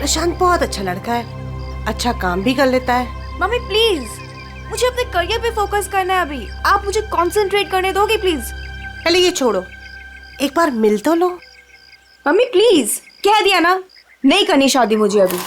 प्रशांत बहुत अच्छा लड़का है, अच्छा काम भी कर लेता है। मम्मी प्लीज, मुझे अपने करियर पे फोकस करना है अभी। आप मुझे कंसंट्रेट करने दोगे प्लीज? पहले ये छोड़ो, एक बार मिल तो लो। मम्मी प्लीज, कह दिया ना, नहीं करनी शादी मुझे अभी।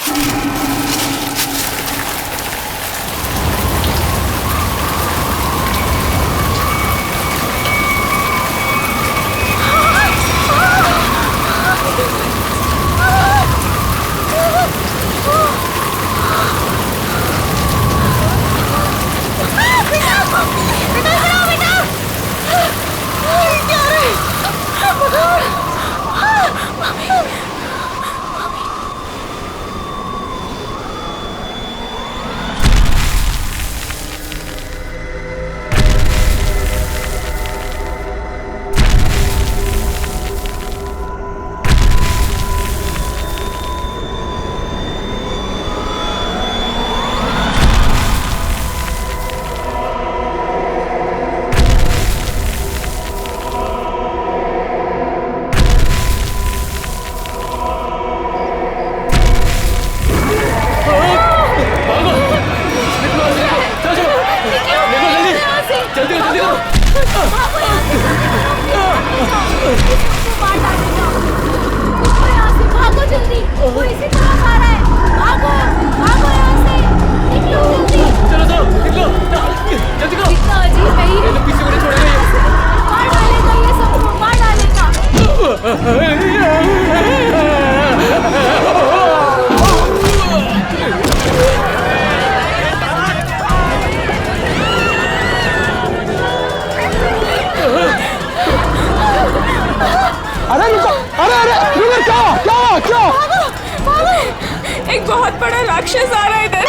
एक बहुत बड़ा राक्षस आ रहा है इधर।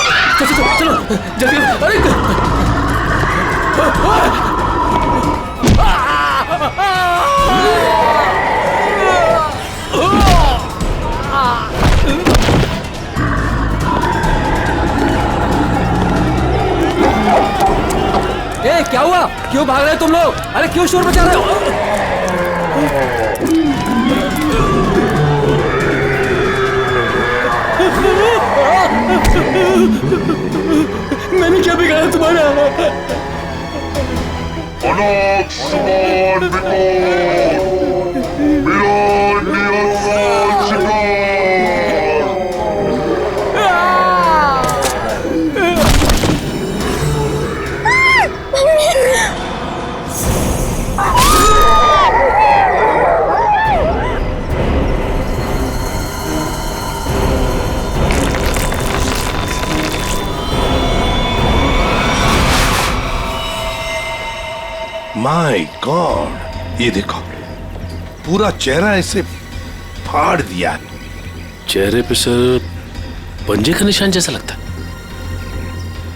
चलो जल्दी। ए, क्या हुआ? क्यों भाग रहे हो तुम लोग? अरे क्यों शोर मचा रहे हो? मैंने क्या बिगाड़ा तुम्हारा? अनाथ समान मेरा निरंतर शिकार। माय गॉड, ये देखो, पूरा चेहरा ऐसे फाड़ दिया। चेहरे पे सर पंजे का निशान जैसा लगता है।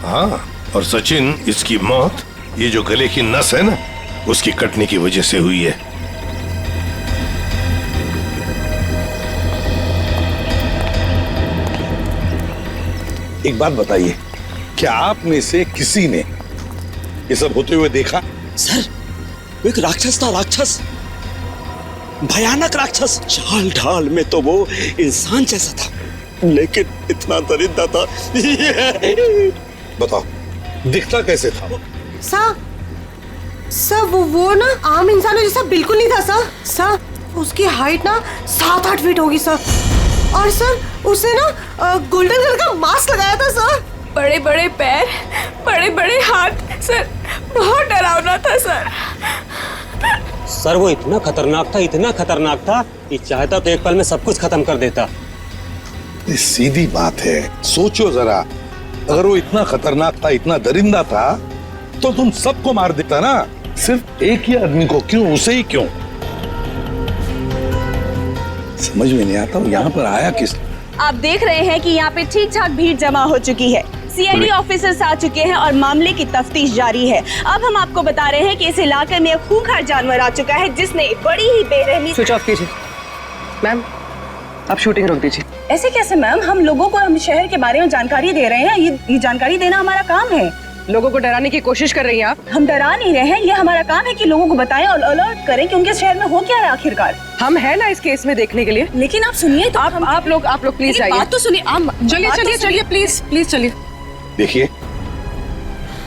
हाँ, और सचिन, इसकी मौत ये जो गले की नस है ना, उसकी कटने की वजह से हुई है। एक बात बताइए, क्या आप में से किसी ने ये सब होते हुए देखा? सर, वो एक राक्षस था, राक्षस, भयानक राक्षस। चाल ढाल में तो वो इंसान जैसा था, लेकिन इतना दरिद्र था। बताओ, दिखता कैसे था? सर वो ना आम इंसानों जैसा बिल्कुल नहीं था सर। उसकी हाइट ना 7-8 फीट होगी सर। और सर उसने ना गोल्डन कलर का मास्क लगाया था सर। बड़े बड़े पैर, बड़े बड़े हाथ सर, बहुत डरावना था सर। सर वो इतना खतरनाक था कि चाहता तो एक पल में सब कुछ खत्म कर देता। ये सीधी बात है, सोचो जरा, अगर वो इतना खतरनाक था, इतना दरिंदा था, तो तुम सबको मार देता ना, सिर्फ एक ही आदमी को क्यों, उसे ही क्यों? समझ में नहीं आता यहाँ पर आया किस? आप देख रहे हैं कि यहाँ पे ठीक ठाक भीड़ जमा हो चुकी है। सीआईडी ऑफिसर्स आ चुके हैं और मामले की तफ्तीश जारी है। अब हम आपको बता रहे हैं कि इस इलाके में एक खूंखार जानवर आ चुका है जिसने बड़ी ही बेरहमी। स्विच ऑफ कीजिए मैम, आप शूटिंग रोक दीजिए। ऐसे कैसे मैम, हम लोगों को हम शहर के बारे में जानकारी दे रहे हैं, ये जानकारी देना हमारा काम है। लोगों को डराने की कोशिश कर रही हैं आप। हम डरा नहीं रहे हैं, ये हमारा काम है कि लोगों को बताएं और अलर्ट करें कि उनके शहर में हो क्या है आखिरकार। हम है ना इस केस में देखने के लिए। लेकिन आप सुनिए तो आप लोग प्लीज आइए। बात तो सुनिए। चलिए प्लीज चलिए। देखिए,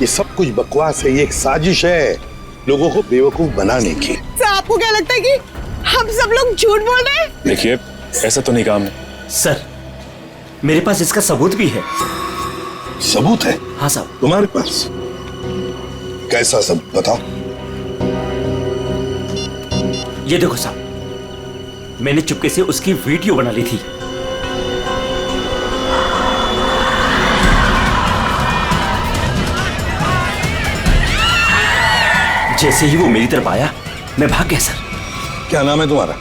ये सब कुछ बकवास है, ये एक साजिश है लोगों को बेवकूफ बनाने की। सर आपको क्या लगता है कि हम सब लोग झूठ बोल रहे हैं? देखिए, ऐसा तो नहीं काम है सर, मेरे पास इसका सबूत भी है। सबूत है? हाँ साहब। तुम्हारे पास कैसा सबूत, बताओ। ये देखो साहब, मैंने चुपके से उसकी वीडियो बना ली थी। जैसे ही वो मेरी तरफ आया, मैं भाग गया सर। क्या नाम है तुम्हारा?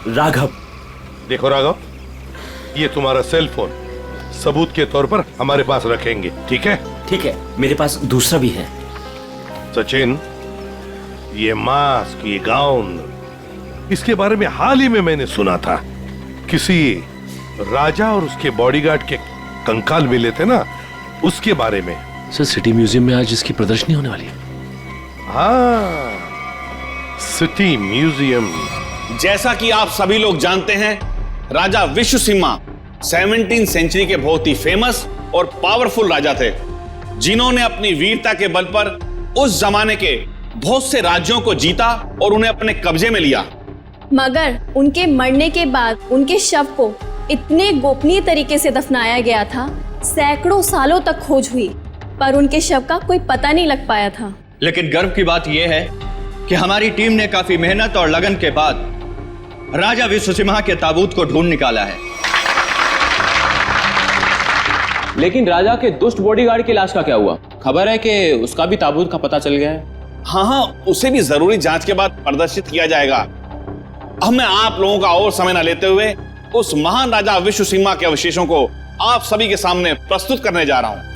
राघव। देखो राघव, ये तुम्हारा सेल फोन सबूत के तौर पर हमारे पास रखेंगे, ठीक है? ठीक है, मेरे पास दूसरा भी है। सचिन, ये मास्क, ये गाउन, इसके बारे में हाल ही में मैंने सुना था। किसी राजा और उसके बॉडीगार्ड के कंकाल मिले थे ना, उसके बारे में। सर, सिटी म्यूजियम में आज इसकी प्रदर्शनी होने वाली है। हाँ, सिटी म्यूजियम। जैसा कि आप सभी लोग जानते हैं, राजा विश्वसिंहा 17वीं सेंचुरी के बहुत ही फेमस और पावरफुल राजा थे, जिन्होंने अपनी वीरता के बल पर उस जमाने के बहुत से राज्यों को जीता और उन्हें अपने कब्जे में लिया। मगर उनके मरने के बाद उनके शव को इतने गोपनीय तरीके से दफनाया गया था, सैकड़ों सालों तक खोज हुई, पर उनके शव का कोई पता नहीं लग पाया था। लेकिन गर्व की बात यह है कि हमारी टीम ने काफी मेहनत और लगन के बाद राजा विश्वसिंहा के ताबूत को ढूंढ निकाला है। लेकिन राजा के दुष्ट बॉडीगार्ड की लाश का क्या हुआ? खबर है कि उसका भी ताबूत का पता चल गया है। हाँ, उसे भी जरूरी जांच के बाद प्रदर्शित किया जाएगा। अब मैं आप लोगों का और समय न लेते हुए उस महान राजा विश्वसिंहा के अवशेषों को आप सभी के सामने प्रस्तुत करने जा रहा हूं।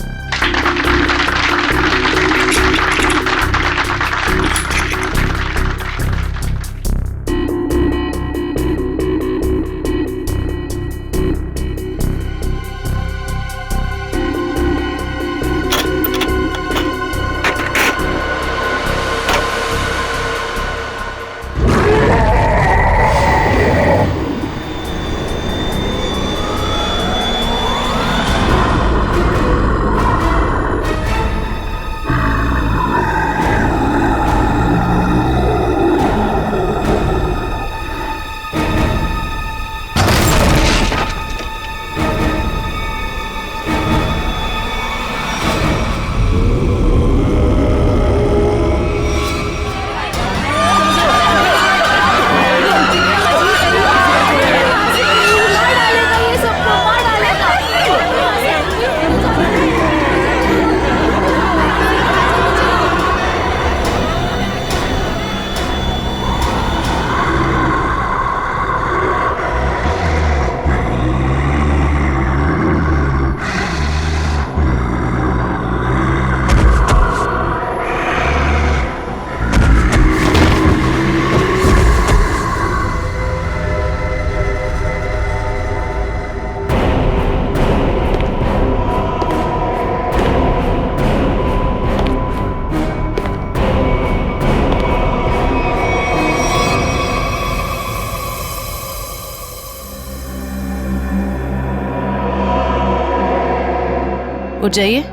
उठ जाइए,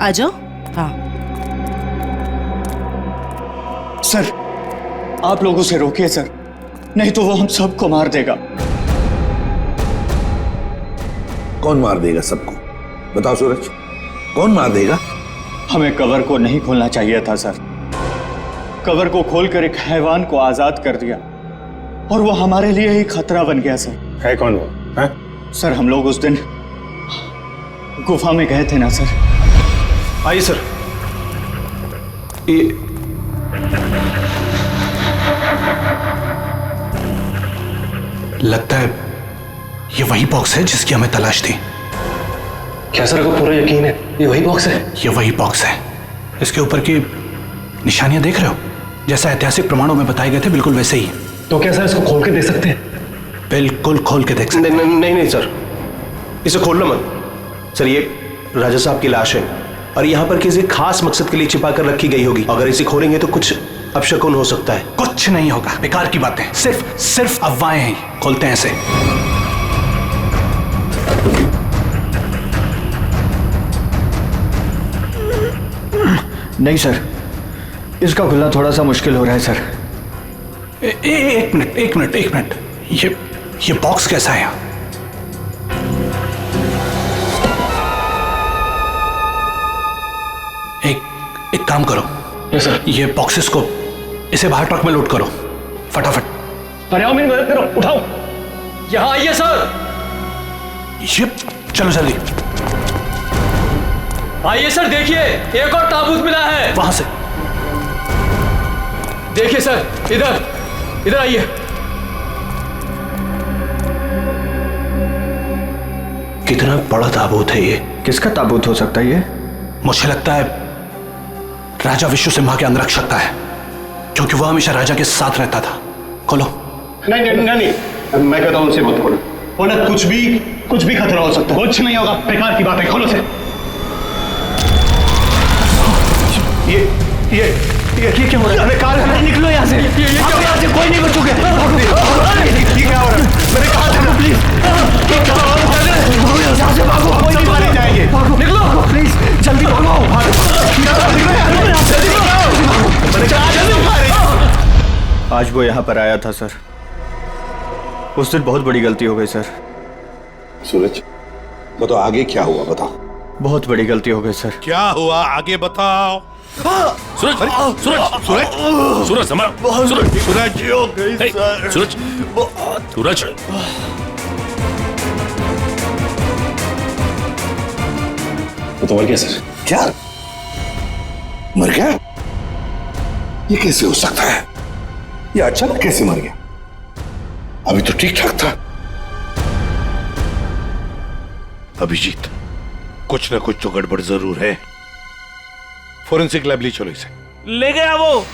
आ जाओ। हाँ सर, आप लोगों से रोकिए सर, नहीं तो वो हम सबको मार देगा। कौन मार देगा सबको? बताओ सूरज, कौन मार देगा? हमें कवर को नहीं खोलना चाहिए था सर। कवर को खोलकर एक हैवान को आजाद कर दिया और वो हमारे लिए ही खतरा बन गया सर। है कौन वो? है? सर, हम लोग उस दिन गुफा में गए थे ना सर। आइए सर। ये लगता है ये वही बॉक्स है जिसकी हमें तलाश थी। क्या सर को पूरा यकीन है ये वही बॉक्स है? ये वही बॉक्स है। इसके ऊपर की निशानियां देख रहे हो? जैसा ऐतिहासिक प्रमाणों में बताए गए थे, बिल्कुल वैसे ही। तो क्या सर इसको खोल के देख सकते हैं? बिल्कुल खोल के देख सकते हैं। नहीं सर, इसे खोलना मत सर। ये राजा साहब की लाश है, और यहाँ पर किसी खास मकसद के लिए छिपा कर रखी गई होगी। अगर इसे खोलेंगे तो कुछ अपशकुन हो सकता है। कुछ नहीं होगा, बेकार की बातें, सिर्फ अफवाहें हैं। खोलते हैं इसे। नहीं सर, इसका खुलना थोड़ा सा मुश्किल हो रहा है सर। एक मिनट, ये बॉक्स कैसा है? एक काम करो। Yes sir. ये बॉक्सेस को इसे बाहर ट्रक में लोड करो फटाफट। अरे आओ, मेरी मदद करो, उठाओ। यहाँ आइए सर। ये चलो जल्दी आइए सर, देखिए एक और ताबूत मिला है। वहां से देखिए सर, इधर आइए। कितना बड़ा ताबूत है ये? किसका ताबूत हो सकता है ये? मुझे लगता है राजा विश्व सिम्हा के अंगरक्षक का है, क्योंकि वो हमेशा राजा के साथ रहता था। खोलो। नहीं, मैं कहता हूं उनसे मत खोलो। उन्हें कुछ भी खतरा हो सकता है। कुछ नहीं होगा, बेकार की बात है, खोलो से। ये क्या हो रहा है? कार निकलो यहाँ से। यहाँ से कोई नहीं बचोगे। ये क्या हो रहा है? मैंने कहा था ना, प्लीज। यहाँ से भागो, कोई नहीं मारे जाएंगे। निकलो प्लीज, जल्दी भागो। आज वो यहाँ पर आया था सर। उस दिन बहुत बड़ी गलती हो गई सर। सूरज, बताओ आगे क्या हुआ, बताओ। बहुत बड़ी गलती हो गई सर। क्या हुआ आगे बताओ। सूरज संभाल। सूरज तो मर गया सर। क्या मर गया? ये कैसे हो सकता है? ये अचानक कैसे मर गया? अभी तो ठीक ठाक था। अभिजीत, कुछ ना कुछ तो गड़बड़ जरूर है। फोरेंसिक लैब ले चलो इसे। ले गया, वो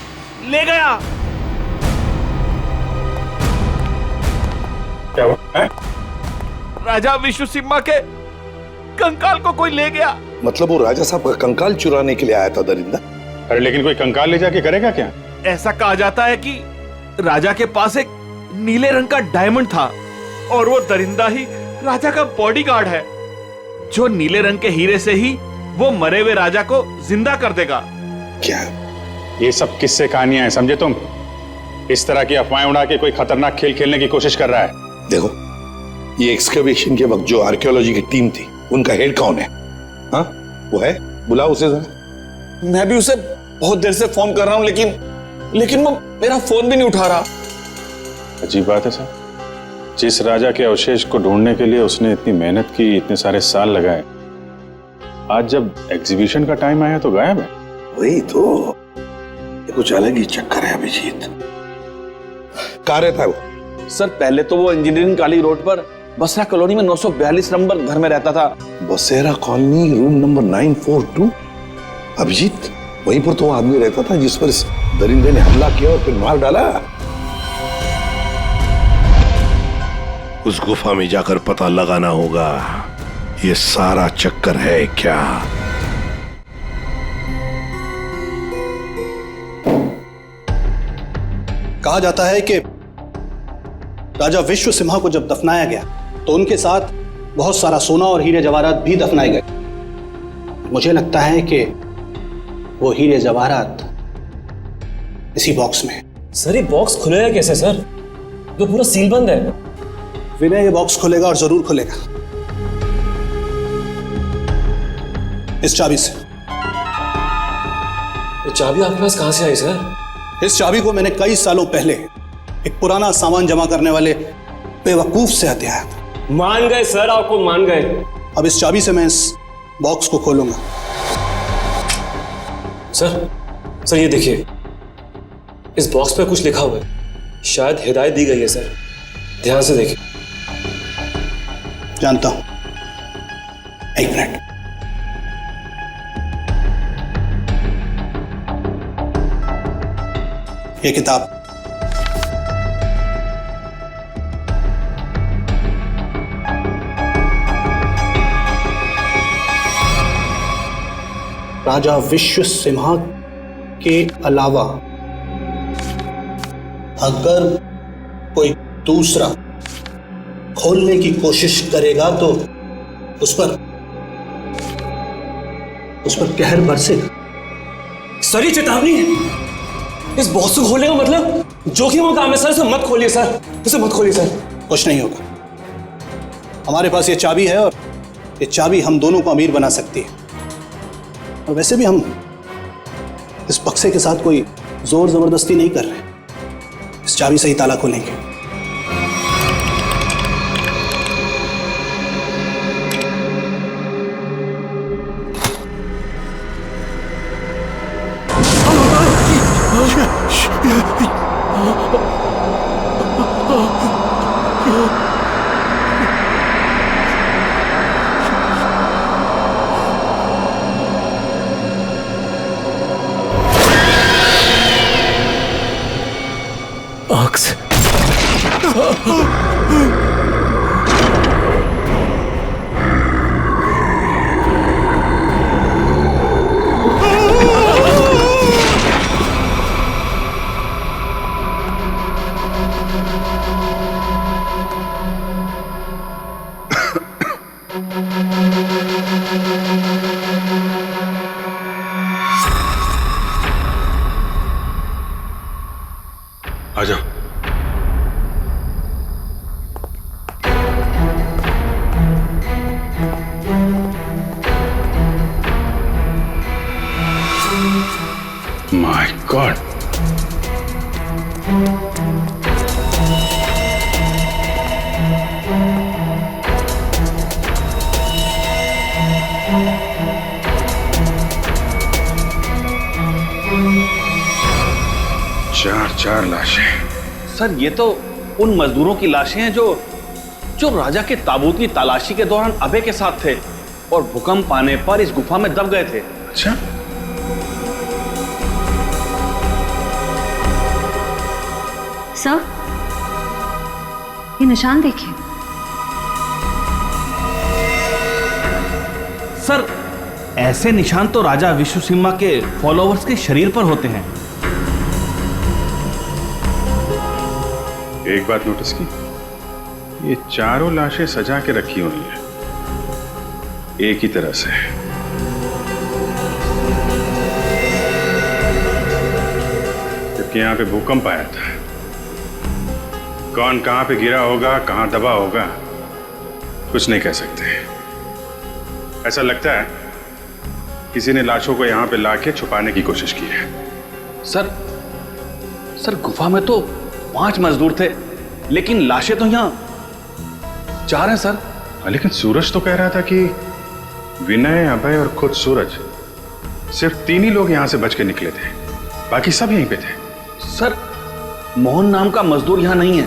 ले गया। क्या हुआ? राजा विश्व सिम्हा के कंकाल को कोई ले गया। मतलब वो राजा साहब का कंकाल चुराने के लिए आया था दरिंदा? अरे लेकिन कोई कंकाल ले जाके करेगा क्या? ऐसा कहा जाता है कि राजा के पास एक नीले रंग का डायमंड था और वो दरिंदा ही राजा का बॉडीगार्ड है, जो नीले रंग के हीरे से ही वो मरे हुए राजा को जिंदा कर देगा। क्या? ये सब किस्से कहानियां हैं, समझे तुम? इस तरह की अफवाहें उड़ा के कोई खतरनाक खेल खेलने की कोशिश कर रहा है। देखो, ये एक्सकवेशन के वक्त जो आर्कियोलॉजी की टीम थी, उनका हेड कौन है? हाँ, वो है, बुलाओ उसे जरा। मैं भी उसे बहुत देर से फोन कर रहा हूं, लेकिन वो मेरा फोन भी नहीं उठा रहा। अजीब बात है सर, जिस राजा के अवशेष को ढूंढने के लिए उसने इतनी मेहनत की, इतने सारे साल लगाए, आज जब एग्जीबिशन का टाइम आया तो गायब है। वही तो, ये कुछ अलग ही चक्कर है अभिजीत। कहाँ रहता है वो? सर पहले तो वो इंजीनियरिंग कॉलेज रोड पर बसरा कॉलोनी में 942 नंबर घर में रहता था। बसेरा कॉलोनी, रूम नंबर 942। अभिजीत, वहीं पर तो वो आदमी रहता था जिस पर इस दरिंदे ने हमला किया और फिर मार डाला। उस गुफा में जाकर पता लगाना होगा ये सारा चक्कर है क्या। कहा जाता है कि राजा विश्व सिम्हा को जब दफनाया गया तो उनके साथ बहुत सारा सोना और हीरे जवाहरात भी दफनाए गए। मुझे लगता है कि वो हीरे जवाहरात इसी बॉक्स में। सर ये बॉक्स खुलेगा कैसे सर? तो पूरा सील बंद है। विनय ये बॉक्स खुलेगा और जरूर खुलेगा, इस चाबी से। ये चाबी आपके पास कहां से आई सर? इस चाबी को मैंने कई सालों पहले एक पुराना सामान जमा करने वाले बेवकूफ से हथिया था। मान गए सर, आपको मान गए। अब इस चाबी से मैं इस बॉक्स को खोलूंगा। सर ये देखिए, इस बॉक्स पे कुछ लिखा हुआ है, शायद हिदायत दी गई है सर, ध्यान से देखिए। जानता हूं, एक मिनट। ये किताब राजा विश्व सिम्हा के अलावा अगर कोई दूसरा खोलने की कोशिश करेगा तो उस पर कहर बरसेगा। सर ये चेतावनी है। इस बॉक्स को खोलने का मतलब जोखिम का काम है सर। इसे मत खोलिए सर, इसे मत खोलिए सर। कुछ नहीं होगा। हमारे पास ये चाबी है और ये चाबी हम दोनों को अमीर बना सकती है। और वैसे भी हम इस बक्से के साथ कोई जोर जबरदस्ती नहीं कर रहे। इस चाबी से ही ताला खोलेंगे। आजा। माय गॉड, चार लाशें। सर ये तो उन मजदूरों की लाशें हैं जो राजा के ताबूत की तलाशी के दौरान अभय के साथ थे और भूकंप आने पर इस गुफा में दब गए थे। अच्छा, सर ये निशान देखिए। सर ऐसे निशान तो राजा विश्व सिम्हा के फॉलोअर्स के शरीर पर होते हैं। एक बात नोटिस की, ये चारों लाशें सजा के रखी हुई हैं एक ही तरह से। जबकि यहां पे भूकंप आया था। कौन कहां पे गिरा होगा, कहां दबा होगा, कुछ नहीं कह सकते। ऐसा लगता है किसी ने लाशों को यहां पे लाके छुपाने की कोशिश की है। सर गुफा में तो 5 मजदूर थे, लेकिन लाशें तो यहां 4 हैं सर। लेकिन सूरज तो कह रहा था कि विनय, अभय और खुद सूरज, सिर्फ 3 ही लोग यहां से बच के निकले थे, बाकी सब यहीं पे थे। सर मोहन नाम का मजदूर यहां नहीं है।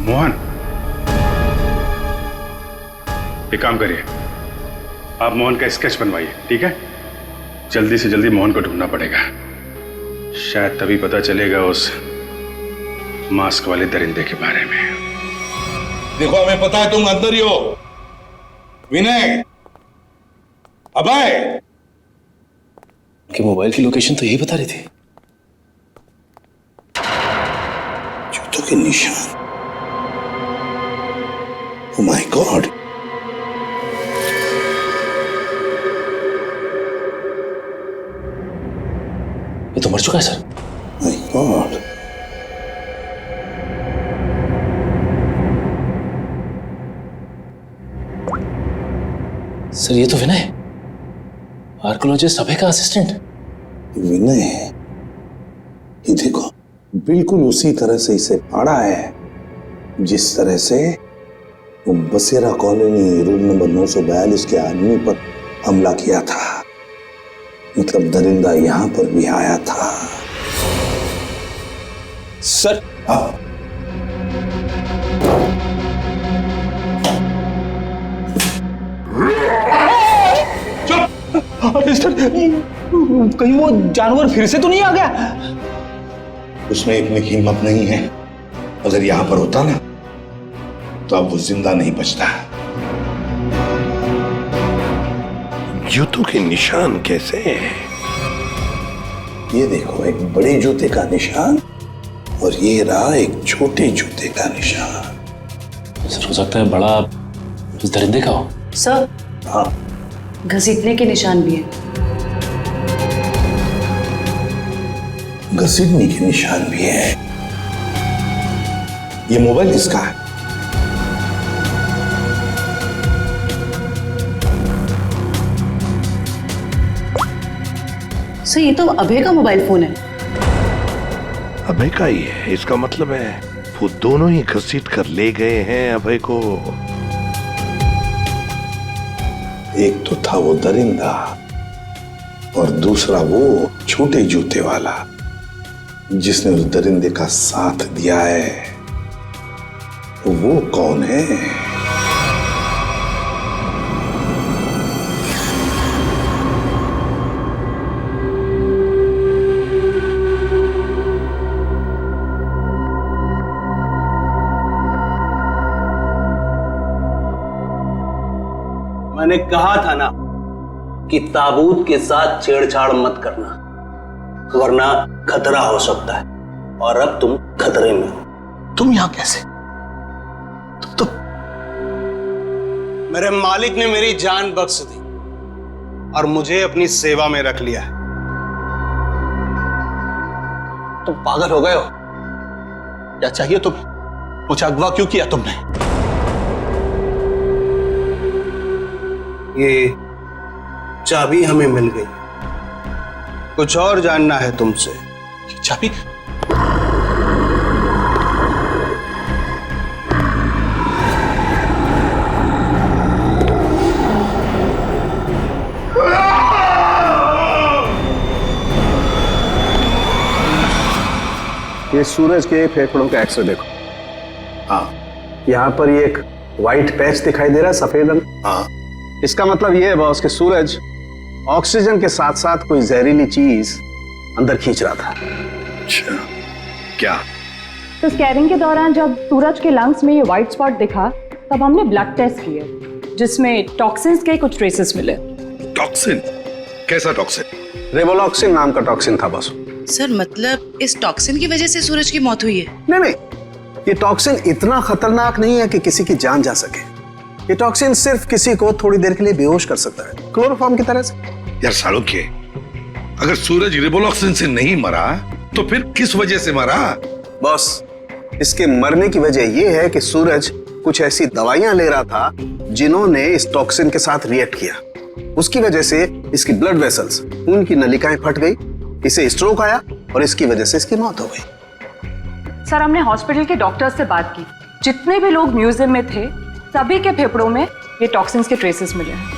मोहन? एक काम करिए, आप मोहन का स्केच बनवाइए, ठीक है? जल्दी से जल्दी मोहन को ढूंढना पड़ेगा। शायद तभी पता चलेगा उस मास्क वाले दरिंदे के बारे में। देखो, हमें पता है तुम अंदर ही हो। विनय, अभय, कि मोबाइल की लोकेशन तो यही बता रही थी। जूतों के निशान। ओह माय गॉड, ये तो मर चुका है सर। माय गॉड, सर ये तो विनय, आर्कियोलॉजिस्ट अभय का असिस्टेंट। विनय, ये देखो, बिल्कुल उसी तरह से इसे फाड़ा है जिस तरह से वो बसेरा कॉलोनी रूम नंबर 942 के आदमी पर हमला किया था। मतलब दरिंदा यहां पर भी आया था। सर कहीं वो जानवर फिर से तो नहीं आ गया? उसमें इतनी हिम्मत नहीं है। अगर यहां पर होता ना तो अब वो जिंदा नहीं बचता। जूतों के निशान कैसे हैं? ये देखो, एक बड़े जूते का निशान और ये रहा एक छोटे जूते का निशान। सर हो सकता है बड़ा उस दरिंदे का हो। सर, हाँ, घसीटने के निशान भी है। घसीटने के निशान भी है। ये मोबाइल किसका है? सर, ये तो अभय का मोबाइल फोन है। अभय का ही है, इसका मतलब है वो दोनों ही घसीट कर ले गए हैं अभय को। एक तो था वो दरिंदा और दूसरा वो छोटे जूते वाला जिसने उस दरिंदे का साथ दिया है। वो कौन है? मैंने कहा था ना कि ताबूत के साथ छेड़छाड़ मत करना, वरना खतरा हो सकता है। और अब तुम खतरे में हो। तुम यहां कैसे? तुम मेरे मालिक ने मेरी जान बख्श दी और मुझे अपनी सेवा में रख लिया है। तुम पागल हो गए हो? क्या चाहिए तुम्हें? मुझे अगवा क्यों किया तुमने? ये चाबी हमें मिल गई, कुछ और जानना है तुमसे। चाबी? ये सूरज के फेफड़ों का एक्सरे देखो। हाँ, यहाँ पर ये एक व्हाइट पैच दिखाई दे रहा है, सफेद रंग। हाँ, इसका मतलब ये है बॉस कि सूरज ऑक्सीजन के साथ साथ कोई जहरीली चीज अंदर खींच रहा था। अच्छा, क्या? तो स्कैनिंग के दौरान जब सूरज के लंग्स में ये व्हाइट स्पॉट दिखा तब हमने ब्लड टेस्ट किए जिसमें टॉक्सिन्स के कुछ ट्रेसेस मिले। टॉक्सिन? कैसा टॉक्सिन? रेवोलॉक्सिन नाम का टॉक्सिन था बॉस। सर, मतलब इस टॉक्सिन की वजह से सूरज की मौत हुई है? नहीं, ये टॉक्सिन इतना खतरनाक नहीं है कि किसी की जान जा सके। ये टॉक्सिन सिर्फ किसी को थोड़ी देर के लिए बेहोश कर सकता है, क्लोरोफॉर्म की तरह से। यार सालों अगर सूरज रिवोलॉक्सिन से नहीं मरा तो फिर किस वजह से मरा? बॉस, इसके मरने की वजह यह है कि सूरज कुछ ऐसी दवाइयां ले रहा था जिन्होंने इस टॉक्सिन के साथ रिएक्ट किया। उसकी वजह से इसकी ब्लड वेसल्स, खून की नलिकाएं फट गई, इसे स्ट्रोक आया और इसकी वजह से इसकी मौत हो गई। सर, हमने हॉस्पिटल के डॉक्टर्स से बात की, जितने भी लोग म्यूजियम में थे सभी के फेफड़ों में ये टॉक्सिन्स के ट्रेसेस मिले हैं।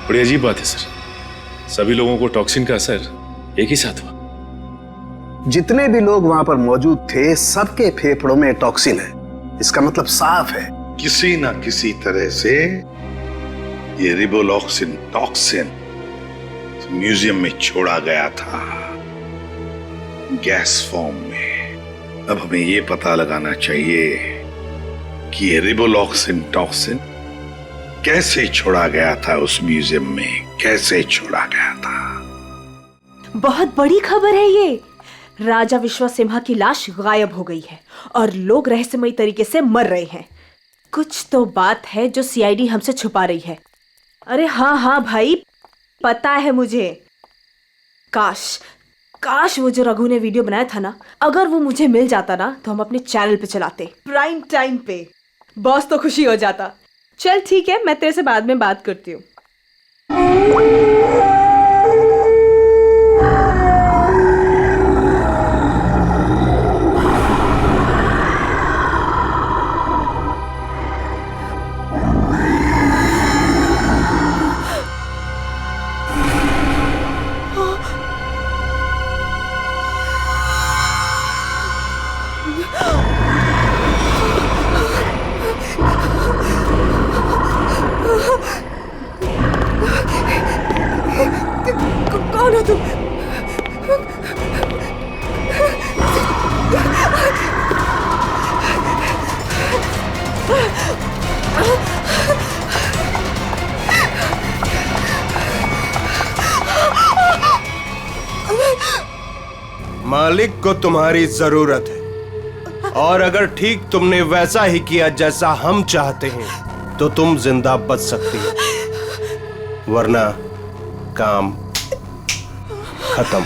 बड़ी अजीब बात है सर, सभी लोगों को टॉक्सिन का असर एक ही साथ हुआ। जितने भी लोग वहां पर मौजूद थे सबके फेफड़ों में टॉक्सिन है। इसका मतलब साफ है, किसी ना किसी तरह से ये रिवोलॉक्सिन टॉक्सिन म्यूजियम में छोड़ा गया था, गैस फॉर्म में। अब हमें ये पता लगाना चाहिए कि ये रिवोलॉक्सिन टॉक्सिन कैसे छोड़ा गया था उस म्यूजियम में, कैसे छोड़ा गया था। बहुत बड़ी खबर है ये। राजा विश्वसिम्हा की लाश गायब हो गई है और लोग रहस्यमयी तरीके से मर रहे हैं। कुछ तो बात है जो सीआईडी हमसे छुपा रही है। अरे हाँ भाई, पता है मुझे। काश वो जो रघु ने वीडियो बनाया था ना, अगर वो मुझे मिल जाता ना तो हम अपने चैनल पे चलाते, प्राइम टाइम पे। बॉस तो खुशी हो जाता। चल ठीक है, मैं तेरे से बाद में बात करती हूँ। कौन हो तुम? मालिक को तुम्हारी जरूरत है, और अगर ठीक तुमने वैसा ही किया जैसा हम चाहते हैं तो तुम जिंदा बच सकती हो, वरना काम खत्म।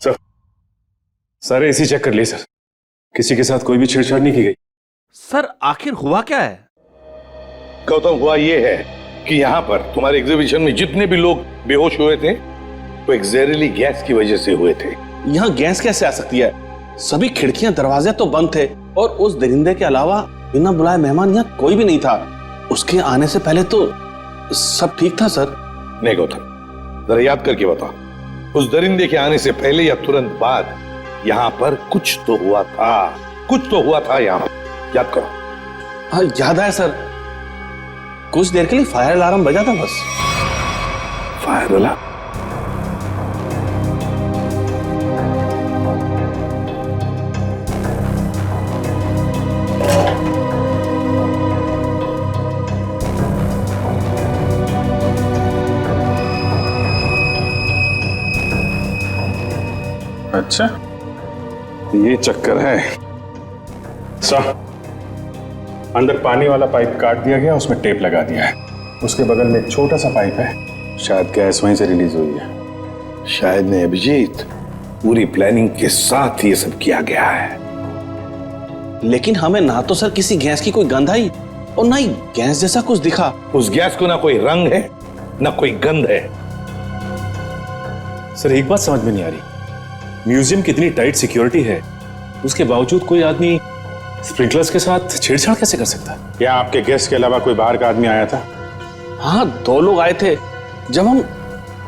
सर, सारे एसी चेक कर लिए सर, किसी के साथ कोई भी छेड़छाड़ नहीं की गई। सर आखिर हुआ क्या है? गौतम, हुआ ये है कि यहाँ पर तुम्हारे एग्जीबिशन में जितने भी लोग बेहोश हुए थे वो एक जहरीली गैस की वजह से हुए थे। यहाँ गैस कैसे आ सकती है? सभी खिड़कियां दरवाजे तो बंद थे और उस दरिंदे के अलावा बिना बुलाए मेहमान यहाँ कोई भी नहीं था। उसके आने से पहले तो सब ठीक था सर। नहीं गौतम, जरा याद करके बताओ, उस दरिंदे के आने से पहले या तुरंत बाद यहाँ पर कुछ तो हुआ था, कुछ तो हुआ था यहाँ पर। याद करो। हाँ याद है सर, कुछ देर के लिए फायर अलार्म बजा था बस। Fire alarm? अच्छा, ये चक्कर है। सर, अंदर पानी वाला पाइप काट दिया गया, उसमें टेप लगा दिया है। उसके बगल में एक छोटा सा पाइप है, शायद गैस वहीं से रिलीज हुई है। शायद नहीं अभिजीत, पूरी प्लानिंग के साथ ये सब किया गया है। लेकिन हमें ना तो सर किसी गैस की कोई गंध आई और ना ही गैस जैसा कुछ दिखा। उस गैस को ना कोई रंग है ना कोई गंध है। सर एक बात समझ में नहीं आ रही, म्यूजियम की इतनी टाइट सिक्योरिटी है, उसके बावजूद कोई आदमी स्प्रिंकलर्स के साथ छेड़छाड़ कैसे कर सकता है? क्या आपके गेस्ट के अलावा कोई बाहर का आदमी आया था? हाँ, 2 लोग आए थे जब हम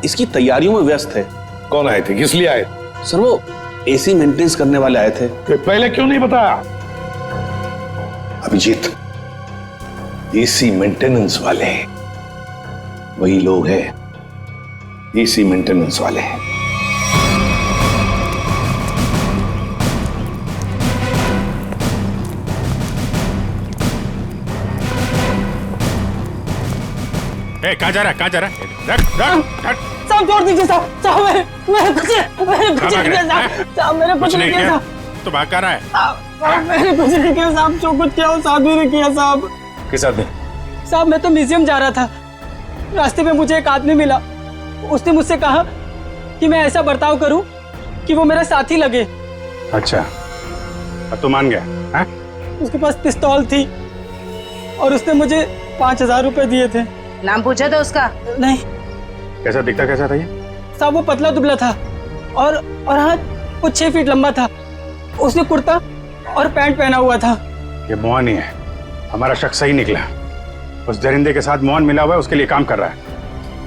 इसकी तैयारियों में व्यस्त थे। कौन आए थे? किस लिए आए? सर वो एसी मेंटेनेंस करने वाले आए थे। तो पहले क्यों नहीं बताया? अभिजीत, एसी मेंटेनेंस वाले वही लोग हैं, एसी मेंटेनेंस वाले हैं। कहाँ जा रहा है? कहाँ जा रहा है? रख। साहब छोड़ दीजिए साहब, साहब मैंने कुछ नहीं किया साहब, मैंने कुछ नहीं किया। तो भाग कर रहा है? साहब मैंने कुछ नहीं किया साहब, जो कुछ किया वो साधु ने किया साहब। किस आदमी? साहब मैं तो म्यूजियम जा रहा था, रास्ते में मुझे एक आदमी मिला, उसने मुझसे कहा कि मैं ऐसा बर्ताव करूं कि वो मेरा साथी लगे। अच्छा, अब तो मान गया है? उसके पास पिस्तौल थी और उसने मुझे 5000 रुपए दिए थे। नाम पूछा था उसका? नहीं। कैसा दिखता कैसा था ये? साहब वो पतला दुबला था और हाँ वो 6 फीट लंबा था। उसने कुर्ता और पैंट पहना हुआ था। ये मोहन ही है, हमारा शक सही निकला। उस दरिंदे के साथ मोहन मिला हुआ है, उसके लिए काम कर रहा है।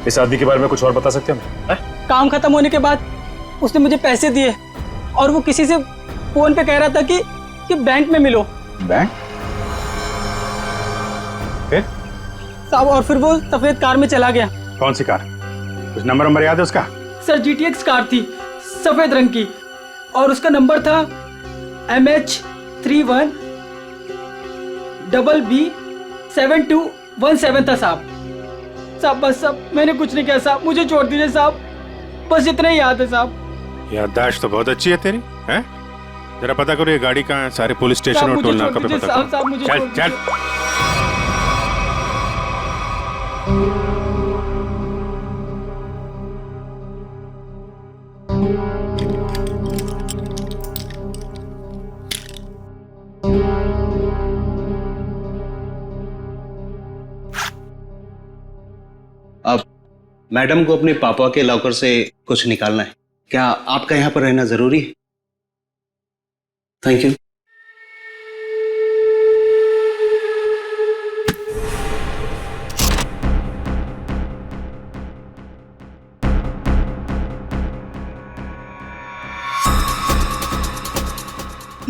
इस आदमी के बारे में कुछ और बता सकते हैं? काम खत्म होने के बाद उसने मुझे पैसे दिए और वो किसी से फोन पे कह रहा था कि बैंक में मिलो। बैंक? फिर? साहब और फिर वो सफेद कार में चला गया। कौन सी कार? कुछ नंबर याद है उसका? सर GTX कार थी, सफेद रंग की, और उसका नंबर था MH31 BB7217 था साहब। साहब बस साहब मैंने कुछ नहीं किया साहब, मुझे छोड़ दीजिए साहब, बस इतना ही याद है साहब। याददाश्त तो बहुत अच्छी है तेरी, हैं? जरा पता करो ये गाड़ी कहाँ है, सारे पुलिस स्टेशन और टोल नाका पे पता करो। चल चल। अब मैडम को अपने पापा के लॉकर से कुछ निकालना है, क्या आपका यहाँ पर रहना जरूरी है? Thank you.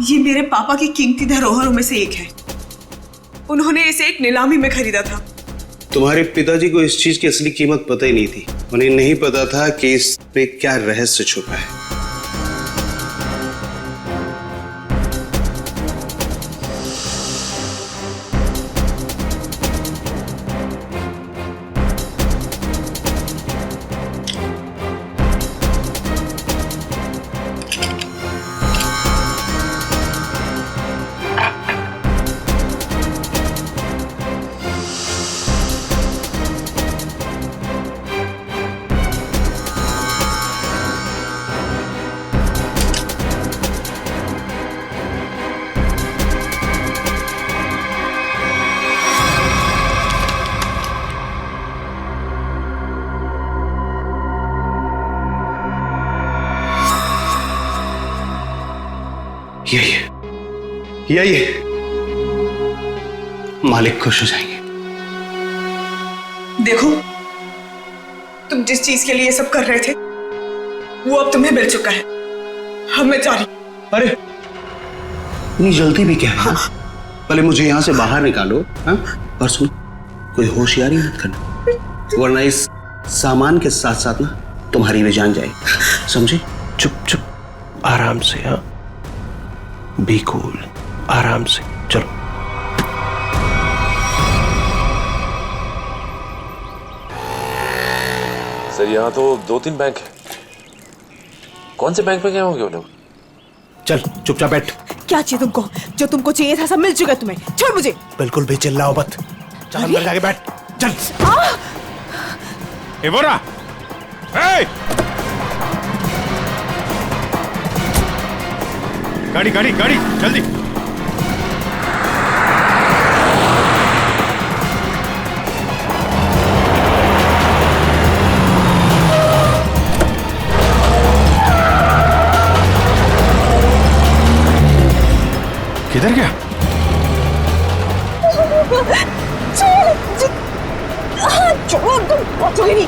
ये मेरे पापा की कीमती धरोहरों में से एक है। उन्होंने इसे एक नीलामी में खरीदा था। तुम्हारे पिताजी को इस चीज की असली कीमत पता ही नहीं थी। उन्हें नहीं पता था कि इस पे क्या रहस्य छुपा है। यही मालिक खुश हो जाएंगे। देखो, तुम जिस चीज के लिए सब कर रहे थे वो अब तुम्हें मिल चुका है। अब मैं जा रही। अरे इतनी जल्दी भी क्या है? हाँ? पहले मुझे यहाँ से बाहर निकालो। हाँ? और सुन, कोई होशियारी मत करना, वरना इस सामान के साथ साथ ना तुम्हारी भी जान जाए, समझे? चुप चुप, आराम से। हाँ, बी कूल, आराम से चलो। सर यहाँ तो 2-3 बैंक है। कौन से बैंक में गए होंगे वो लोग? चल चुपचाप बैठ। क्या चाहिए तुमको? जो तुमको चाहिए था सब मिल चुका है तुम्हें। छोड़ मुझे। बिल्कुल भी चिल्लाओ मत। चल अंदर जाके बैठ। चल। एवोरा, गाड़ी गाड़ी गाड़ी जल्दी। किधर गया? छोड़ो, तुम पहुंचोगे नहीं।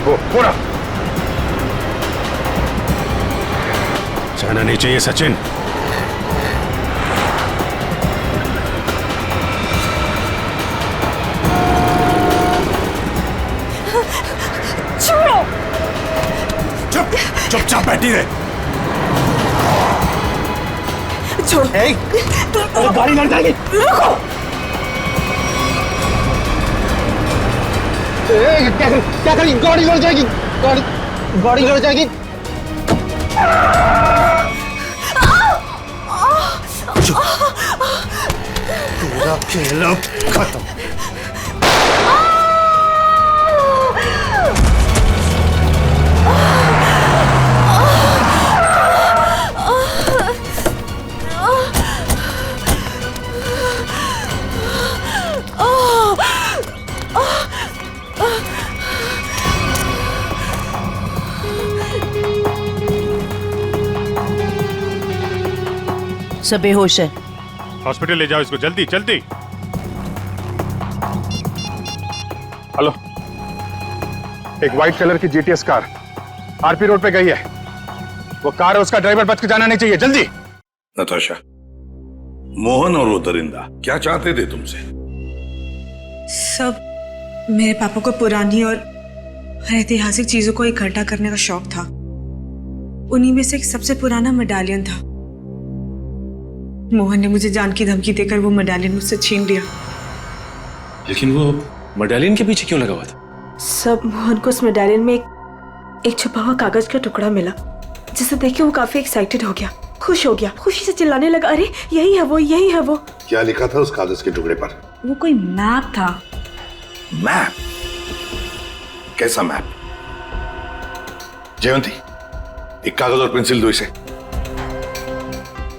वो पूरा जाना नहीं चाहिए सचिन। छोड़ो। चुपचाप बैठी रहे। छोड़ो। गाड़ी लड़ जाएगी। रुको। क्या करी? गाड़ी लड़ जाएगी। गाड़ी लड़ जाएगी। तेरा खेल अब खत्म। सब बेहोश है। हॉस्पिटल ले जाओ इसको, जल्दी जल्दी। हेलो, एक व्हाइट कलर की जीटीएस कार आरपी रोड पे गई है। वो कार है, उसका ड्राइवर बच के जाना नहीं चाहिए, जल्दी। नताशा, मोहन और वो दरिंदा क्या चाहते थे तुमसे? सब मेरे पापा को पुरानी और ऐतिहासिक चीजों को इकट्ठा करने का शौक था। उन्हीं में से एक सबसे पुराना मेडालियन था। मोहन ने मुझे जान की धमकी देकर वो मेडालियन मुझसे छीन लिया। लेकिन वो मेडालियन के पीछे क्यों लगा हुआ था? सब मोहन को उस मेडालियन में एक छुपा हुआ कागज का टुकड़ा मिला, जिसे देख के वो काफी एक्साइटेड हो गया, खुश हो गया, खुशी से चिल्लाने लगा, अरे यही है वो, यही है वो। क्या लिखा था उस कागज के टुकड़े पर? वो कोई मैप था। मैप? कैसा मैप? जयंती, एक कागज और पेंसिल दो इसे,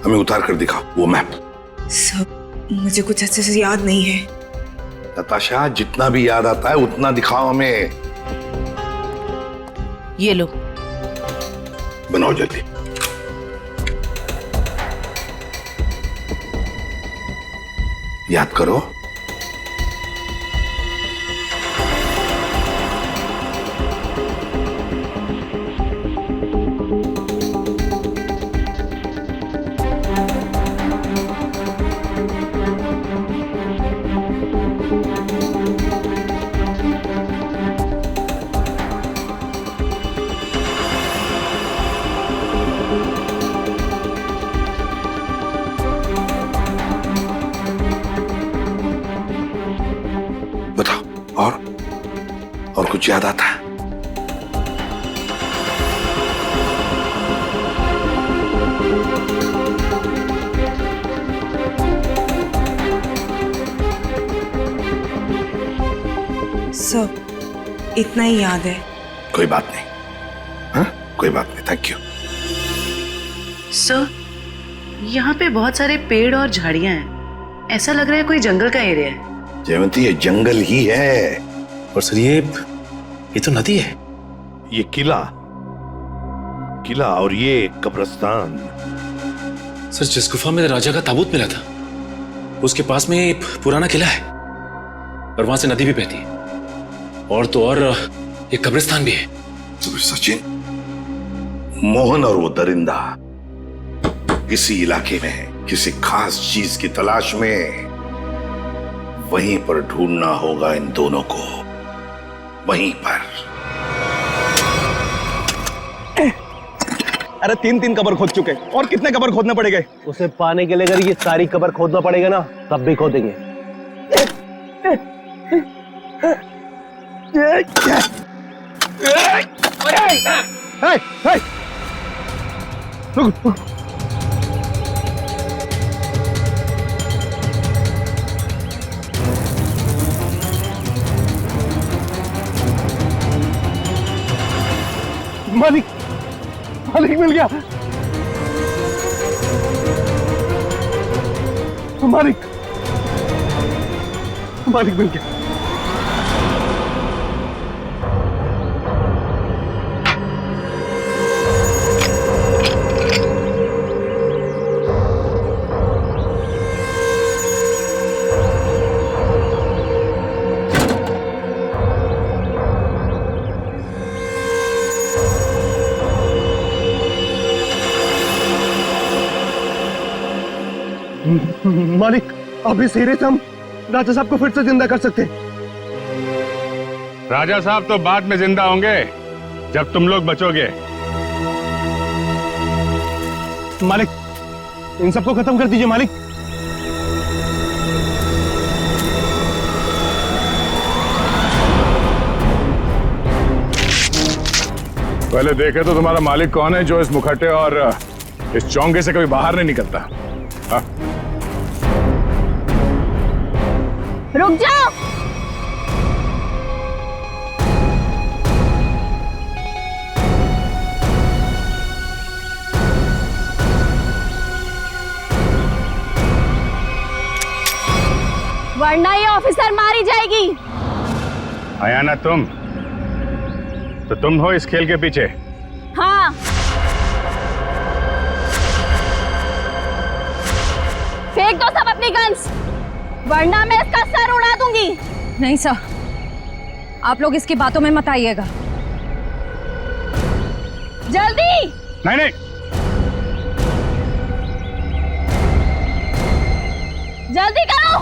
हमें उतार कर दिखाओ वो मैप। सब मुझे कुछ अच्छे से याद नहीं है। नताशा, जितना भी याद आता है उतना दिखाओ हमें। ये लो, बनाओ जल्दी। याद करो। और कुछ याद आता है? सब इतना ही याद है। कोई बात नहीं। हाँ, कोई बात नहीं। Thank you. सर, यहाँ पे बहुत सारे पेड़ और झाड़ियां हैं। ऐसा लग रहा है कोई जंगल का एरिया है। जयवंती, ये जंगल ही है। और सर ये तो नदी है। ये किला किला और ये कब्रिस्तान। सर, जिस गुफा में राजा का ताबूत मिला था उसके पास में एक पुराना किला है और वहां से नदी भी बहती है और तो और एक कब्रिस्तान भी है। तो सचिन, मोहन और वो दरिंदा किसी इलाके में किसी खास चीज की तलाश में, वहीं पर ढूंढना होगा इन दोनों को, वहीं पर। अरे 3 कब्र खोद चुके और कितने कब्र खोदने पड़ेंगे? उसे पाने के लिए अगर ये सारी कब्र खोदना पड़ेगा ना, तब भी खोदेंगे। रुक। मालिक, मालिक मिल गया। मालिक, मालिक मिल गया। मालिक, अब इस हीरे से हम राजा साहब को फिर से जिंदा कर सकते हैं। राजा साहब तो बाद में जिंदा होंगे जब तुम लोग बचोगे। मालिक, इन सबको खत्म कर दीजिए मालिक। पहले देखे तो तुम्हारा मालिक कौन है जो इस मुखट्टे और इस चौंके से कभी बाहर नहीं निकलता। हाँ? रुक जाओ। वरना ये ऑफिसर मारी जाएगी। आया ना तुम, तो तुम हो इस खेल के पीछे। हाँ। फेंक दो सब अपनी गन्स, वरना मैं इसका सर उड़ा दूंगी। नहीं सर, आप लोग इसकी बातों में मत आइएगा। जल्दी। नहीं नहीं, जल्दी करो।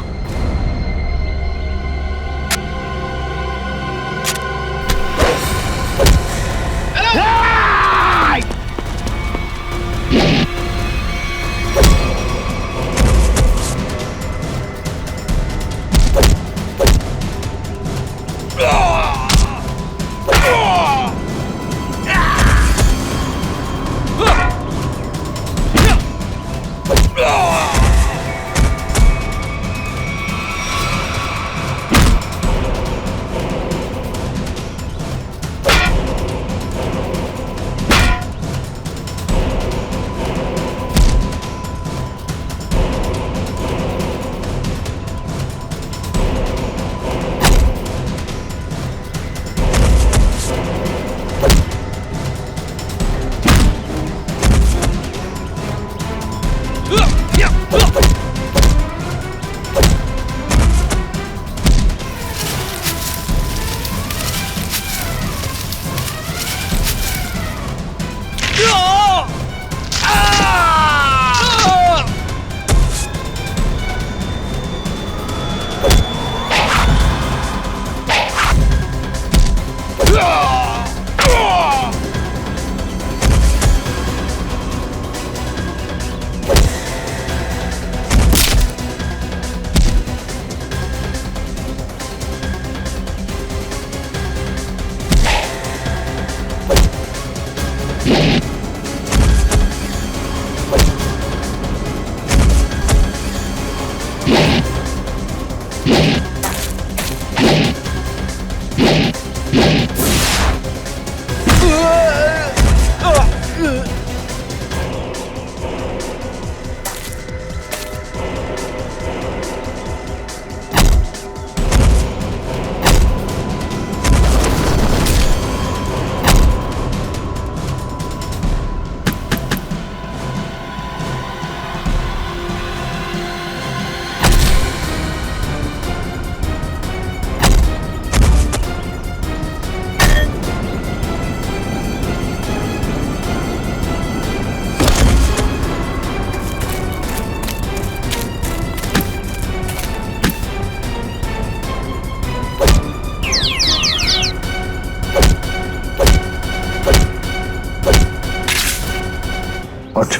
उठ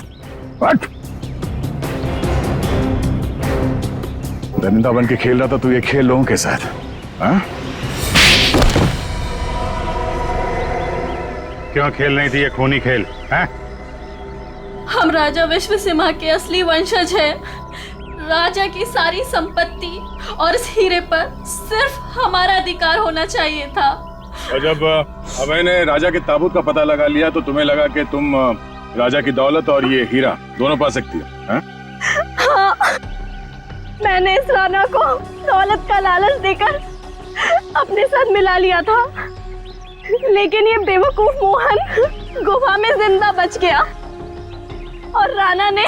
उठ। दरिंदा बन के खेल रहा था तू ये खेल लोगों के साथ, हाँ? क्यों खेल रही थी ये खूनी खेल, हैं? हम राजा विश्व सिम्हा के असली वंशज हैं। राजा की सारी संपत्ति और इस हीरे पर सिर्फ हमारा अधिकार होना चाहिए था। और जब मैंने राजा के ताबूत का पता लगा लिया तो तुम्हें लगा कि तुम राजा की दौलत और ये हीरा दोनों पा सकती हो, हैं? हाँ, मैंने इस राणा को दौलत का लालच देकर अपने साथ मिला लिया था, लेकिन ये बेवकूफ मोहन गुफा में जिंदा बच गया और राणा ने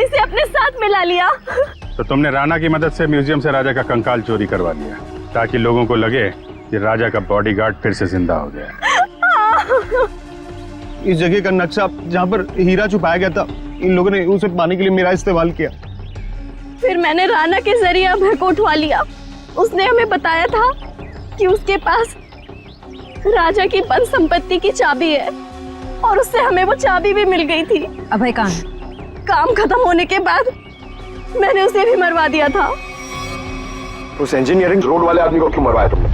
इसे अपने साथ मिला लिया। तो तुमने राणा की मदद से म्यूजियम से राजा का कंकाल चोरी करवा लिया ताकि लोगों को लगे कि राजा का बॉडीगार्ड फिर से जिंदा हो गया। इस जगह का नक्शा जहाँ पर हीरा छुपाया गया था, इन लोगों ने उसे पाने के लिए मेरा इस्तेमाल किया। फिर मैंने राणा के जरिए अभय को उठवा लिया। उसने हमें बताया था कि उसके पास राजा की बंद संपत्ति की चाबी है और उससे हमें वो चाबी भी मिल गई थी। अभय कहाँ है? काम खत्म होने के बाद मैंने उसे भी मरवा दिया था। उस इंजीनियरिंग रोड वाले आदमी को क्यों मरवाया तुमने?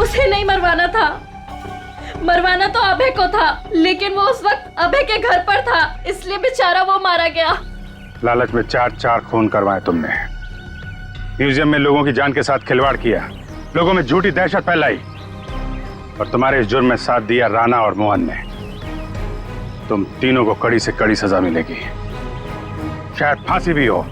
उसे नहीं मरवाना था, मरवाना तो अभय को था, लेकिन वो उस वक्त अभय के घर पर था, इसलिए बेचारा वो मारा गया। लालच में चार खून करवाए तुमने, म्यूजियम में लोगों की जान के साथ खिलवाड़ किया, लोगों में झूठी दहशत फैलाई और तुम्हारे इस जुर्म में साथ दिया राणा और मोहन ने। तुम तीनों को कड़ी से कड़ी सजा मिलेगी, शायद फांसी भी हो।